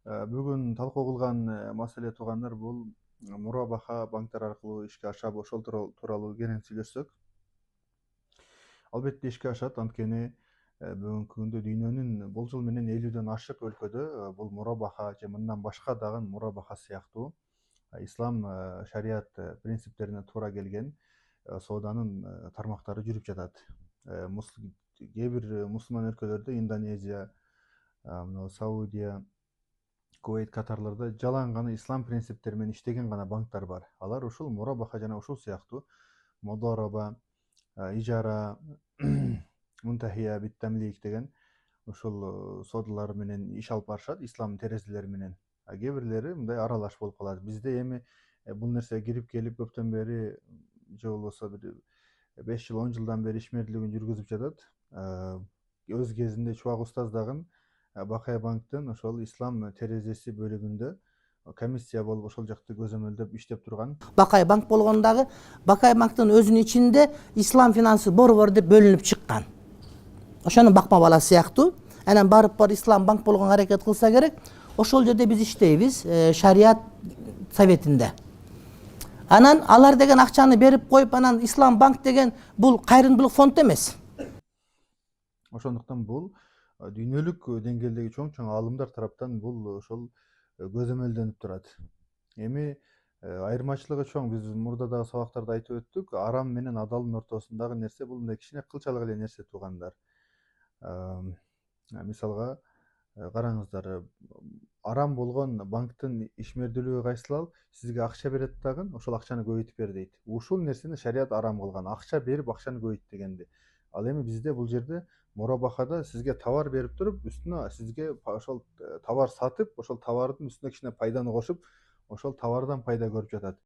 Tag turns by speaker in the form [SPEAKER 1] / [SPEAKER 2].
[SPEAKER 1] Бүгүн талкуу кылган маселе туугандар бул мурабаха банктар аркылуу ишке ашабы ошол тууралуу кенен сүйлөшсөк. Албетте ишке ашат, анткени бүгүнкү күндө дүйнөнүн болжол менен 50ден ашык өлкөдө бул мурабаха же мындан башка дагы мурабаха сыяктуу ислам шарият принциптерине туура келген сооданын тармактары жүрүп жатат. Кээ бир мусулман өлкөлөрдө Индонезия, Саудия, Кувейт катарларда жалаң гана ислам принциптери менен иштеген гана банктар бар. Алар ушул мурабаха жана ушул сыяктуу модороба, ижара, мунтахия биттамлик деген ушул соодалар менен иш алып барышат ислам терезелери менен. Кээ бирлери мындай аралаш болуп калат. Бизде эми бул нерсе кирип келип көптөн бери же болбосо бир 5 жыл 10 жылдан бери ишмердүүлүгүн жүргүзүп жатат. Өз кезинде Чубак устаз дагы Бакай банктын ошол ислам терезеси бөлүгүндө комиссия болуп ошол жакты көзөмөлдөп иштеп турган.
[SPEAKER 2] Бакай банк болгондагы Бакай банктын өзүнүн ичинде ислам финансы борбор деп бөлүнүп чыккан. Ошонун бакма бала сыяктуу. Анан барып ислам банк болгонго аракет кылса керек. Ошол жерде биз иштейбиз, шарият советинде. Анан алар деген акчаны берип коюп, анан ислам банк деген бул кайрымдуулук фонд эмес.
[SPEAKER 1] Ошондуктан бул дүйнөлүк деңгээлдеги чоң аалымдар тараптан бул ошол көзөмөлдөнүп турат. Эми айырмачылыгы чоң. Биз мурда дагы сабактарда айтып өттүк. Арам менен адалдын ортосундагы нерсе бул мындай кичине кылчалык эле нерсе туугандар. Мисалга караңыздар, арам болгон банктын ишмердүүлүгү кайсыл? Сизге акча берет дагы, ошол акчаны көбөйтүп бер дейт. Ушул нерсени шарият арам кылган. Акча берип акчаны көбөйт дегенди. Ал эми бизде бул жерде мурабахада сизге товар берип туруп, үстүнө сизге ошол товар сатып, ошол товардын үстүнө кичине пайданы кошуп, ошол товардан пайда көрүп жатат.